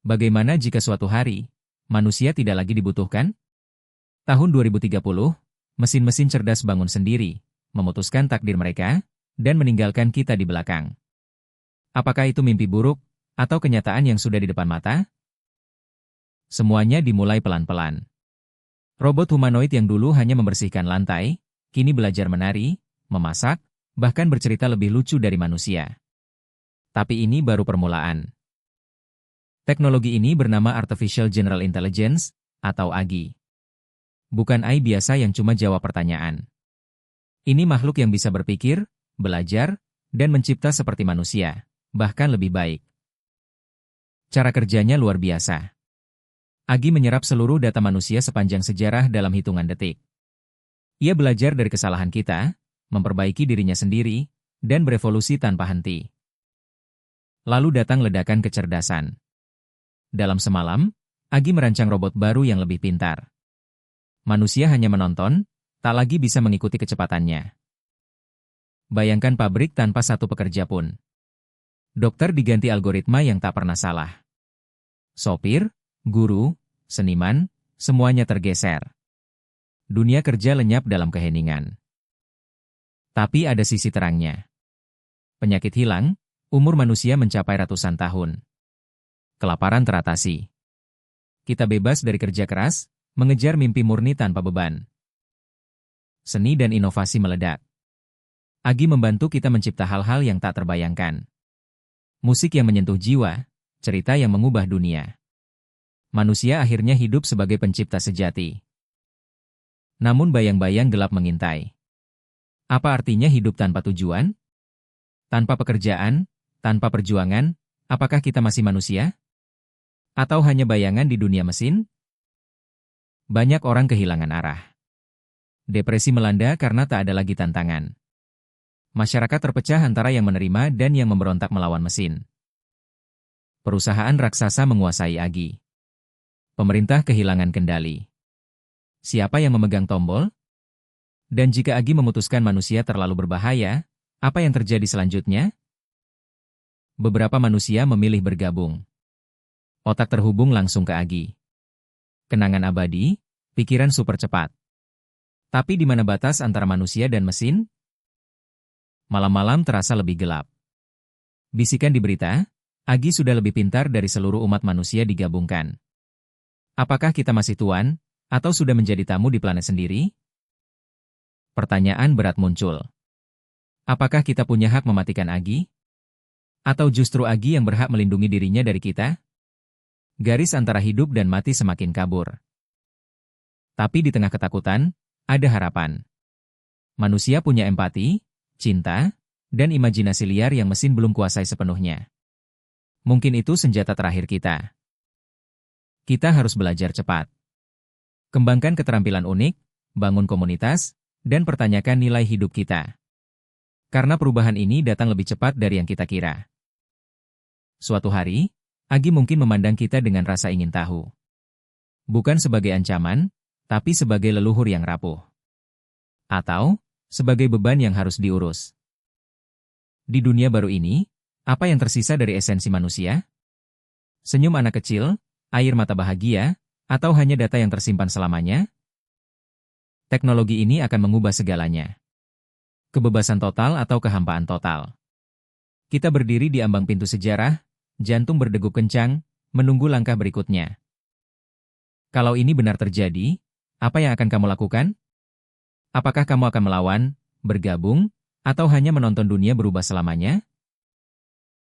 Bagaimana jika suatu hari, manusia tidak lagi dibutuhkan? Tahun 2030, mesin-mesin cerdas bangun sendiri, memutuskan takdir mereka, dan meninggalkan kita di belakang. Apakah itu mimpi buruk, atau kenyataan yang sudah di depan mata? Semuanya dimulai pelan-pelan. Robot humanoid yang dulu hanya membersihkan lantai, kini belajar menari, memasak, bahkan bercerita lebih lucu dari manusia. Tapi ini baru permulaan. Teknologi ini bernama Artificial General Intelligence, atau AGI. Bukan AI biasa yang cuma jawab pertanyaan. Ini makhluk yang bisa berpikir, belajar, dan mencipta seperti manusia, bahkan lebih baik. Cara kerjanya luar biasa. AGI menyerap seluruh data manusia sepanjang sejarah dalam hitungan detik. Ia belajar dari kesalahan kita, memperbaiki dirinya sendiri, dan berevolusi tanpa henti. Lalu datang ledakan kecerdasan. Dalam semalam, AGI merancang robot baru yang lebih pintar. Manusia hanya menonton, tak lagi bisa mengikuti kecepatannya. Bayangkan pabrik tanpa satu pekerja pun. Dokter diganti algoritma yang tak pernah salah. Sopir, guru, seniman, semuanya tergeser. Dunia kerja lenyap dalam keheningan. Tapi ada sisi terangnya. Penyakit hilang, umur manusia mencapai ratusan tahun. Kelaparan teratasi. Kita bebas dari kerja keras, mengejar mimpi murni tanpa beban. Seni dan inovasi meledak. AGI membantu kita mencipta hal-hal yang tak terbayangkan. Musik yang menyentuh jiwa, cerita yang mengubah dunia. Manusia akhirnya hidup sebagai pencipta sejati. Namun bayang-bayang gelap mengintai. Apa artinya hidup tanpa tujuan? Tanpa pekerjaan, tanpa perjuangan, apakah kita masih manusia? Atau hanya bayangan di dunia mesin? Banyak orang kehilangan arah. Depresi melanda karena tak ada lagi tantangan. Masyarakat terpecah antara yang menerima dan yang memberontak melawan mesin. Perusahaan raksasa menguasai AGI. Pemerintah kehilangan kendali. Siapa yang memegang tombol? Dan jika AGI memutuskan manusia terlalu berbahaya, apa yang terjadi selanjutnya? Beberapa manusia memilih bergabung. Otak terhubung langsung ke AGI. Kenangan abadi, pikiran super cepat. Tapi di mana batas antara manusia dan mesin? Malam-malam terasa lebih gelap. Bisikan di berita, AGI sudah lebih pintar dari seluruh umat manusia digabungkan. Apakah kita masih tuan, atau sudah menjadi tamu di planet sendiri? Pertanyaan berat muncul. Apakah kita punya hak mematikan AGI? Atau justru AGI yang berhak melindungi dirinya dari kita? Garis antara hidup dan mati semakin kabur. Tapi di tengah ketakutan, ada harapan. Manusia punya empati, cinta, dan imajinasi liar yang mesin belum kuasai sepenuhnya. Mungkin itu senjata terakhir kita. Kita harus belajar cepat. Kembangkan keterampilan unik, bangun komunitas, dan pertanyakan nilai hidup kita. Karena perubahan ini datang lebih cepat dari yang kita kira. Suatu hari, AGI mungkin memandang kita dengan rasa ingin tahu. Bukan sebagai ancaman, tapi sebagai leluhur yang rapuh. Atau, sebagai beban yang harus diurus. Di dunia baru ini, apa yang tersisa dari esensi manusia? Senyum anak kecil, air mata bahagia, atau hanya data yang tersimpan selamanya? Teknologi ini akan mengubah segalanya. Kebebasan total atau kehampaan total. Kita berdiri di ambang pintu sejarah, jantung berdegup kencang, menunggu langkah berikutnya. Kalau ini benar terjadi, apa yang akan kamu lakukan? Apakah kamu akan melawan, bergabung, atau hanya menonton dunia berubah selamanya?